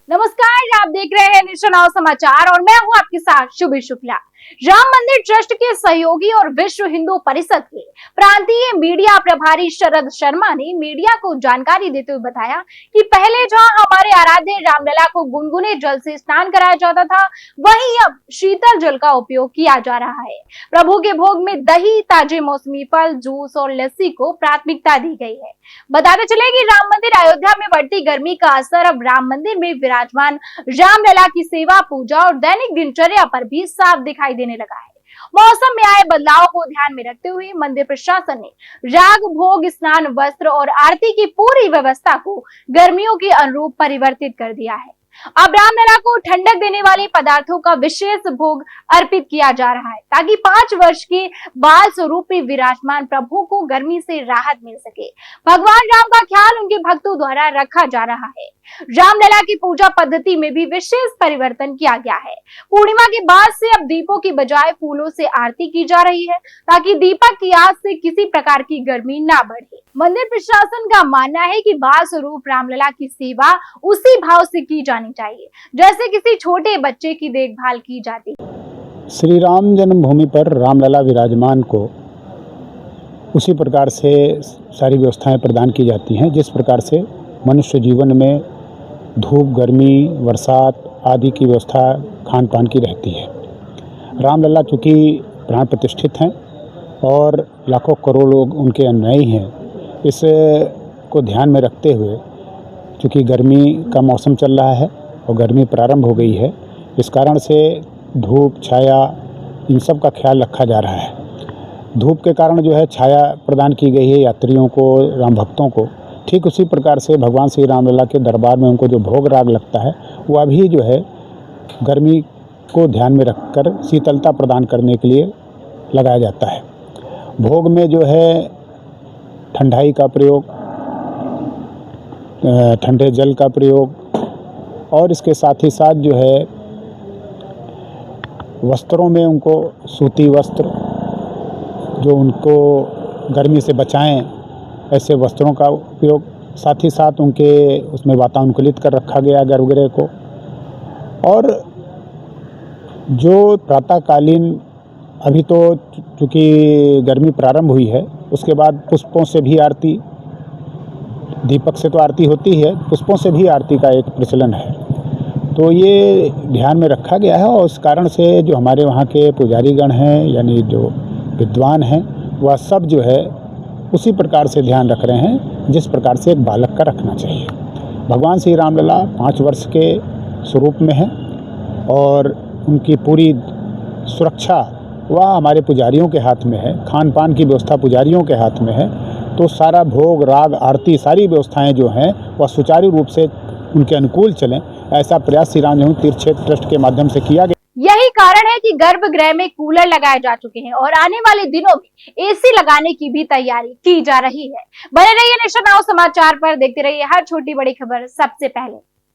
नमस्कार, आप देख रहे हैं नेशन नाउ समाचार और मैं हूं आपके साथ शुभी शुक्ला। राम मंदिर ट्रस्ट के सहयोगी और विश्व हिंदू परिषद के प्रांतीय मीडिया प्रभारी शरद शर्मा ने मीडिया को जानकारी देते हुए बताया कि पहले जहां हमारे आराध्य रामलला को गुनगुने जल से स्नान कराया जाता था, वहीं अब शीतल जल का उपयोग किया जा रहा है। प्रभु के भोग में दही, ताजे मौसमी फल, जूस और लस्सी को प्राथमिकता दी गई है। बताते चले कि राम मंदिर अयोध्या में बढ़ती गर्मी का असर अब राम मंदिर में विराजमान रामलला की सेवा, पूजा और दैनिक दिनचर्या पर भी साफ दिखाई देने लगा है। मौसम में आए बदलाव को ध्यान में रखते हुए मंदिर प्रशासन ने राग, भोग, स्नान, वस्त्र और आरती की पूरी व्यवस्था को गर्मियों के अनुरूप परिवर्तित कर दिया है। अब रामलला को ठंडक देने वाले पदार्थों का विशेष भोग अर्पित किया जा रहा है, ताकि 5 वर्ष के बाल स्वरूप में विराजमान प्रभु को गर्मी से राहत मिल सके। भगवान राम का ख्याल उनके भक्तों द्वारा रखा जा रहा है। रामलला की पूजा पद्धति में भी विशेष परिवर्तन किया गया है। पूर्णिमा के बाद से अब दीपों की बजाय फूलों से आरती की जा रही है, ताकि दीपक की आग से किसी प्रकार की गर्मी ना बढ़े। मंदिर प्रशासन का मानना है कि बाल स्वरूप रामलला की सेवा उसी भाव से की जानी चाहिए जैसे किसी छोटे बच्चे की देखभाल की जाती है। श्री राम जन्मभूमि पर रामलला विराजमान को उसी प्रकार से सारी व्यवस्थाएं प्रदान की जाती हैं जिस प्रकार से मनुष्य जीवन में धूप, गर्मी, बरसात आदि की व्यवस्था खान पान की रहती है। रामलला चूँकि प्राण प्रतिष्ठित हैं और लाखों करोड़ लोग उनके अनुयायी हैं, इस को ध्यान में रखते हुए चूँकि गर्मी का मौसम चल रहा है और गर्मी प्रारंभ हो गई है, इस कारण से धूप, छाया इन सब का ख्याल रखा जा रहा है। धूप के कारण जो है छाया प्रदान की गई है यात्रियों को, राम भक्तों को। ठीक उसी प्रकार से भगवान श्री रामलला के दरबार में उनको जो भोग राग लगता है वह भी जो है गर्मी को ध्यान में रखकर शीतलता प्रदान करने के लिए लगाया जाता है। भोग में जो है ठंडाई का प्रयोग, ठंडे जल का प्रयोग और इसके साथ ही साथ जो है वस्त्रों में उनको सूती वस्त्र जो उनको गर्मी से बचाएं, ऐसे वस्त्रों का उपयोग, साथ ही साथ उनके उसमें वातानुकूलित कर रखा गया गर्भगृह को। और जो प्रातःकालीन अभी तो चूँकि गर्मी प्रारंभ हुई है, उसके बाद पुष्पों से भी आरती, दीपक से तो आरती होती है, पुष्पों से भी आरती का एक प्रचलन है। तो ये ध्यान में रखा गया है और उस कारण से जो हमारे वहाँ के पुजारीगण हैं यानी जो विद्वान हैं वह सब जो है उसी प्रकार से ध्यान रख रहे हैं जिस प्रकार से एक बालक का रखना चाहिए। भगवान श्री रामलला 5 वर्ष के स्वरूप में हैं और उनकी पूरी सुरक्षा वह हमारे पुजारियों के हाथ में है। खान पान की व्यवस्था पुजारियों के हाथ में है। तो सारा भोग, राग, आरती सारी व्यवस्थाएं जो हैं वह सुचारू रूप से उनके अनुकूल चलें, ऐसा प्रयास श्री राम जन्मभूमि तीर्थ क्षेत्र ट्रस्ट के माध्यम से किया गया। यही कारण है कि गर्भगृह में कूलर लगाए जा चुके हैं और आने वाले दिनों में एसी लगाने की भी तैयारी की जा रही है। बने रहिए नेशन नाउ समाचार पर, देखते रहिए हर छोटी बड़ी खबर सबसे पहले।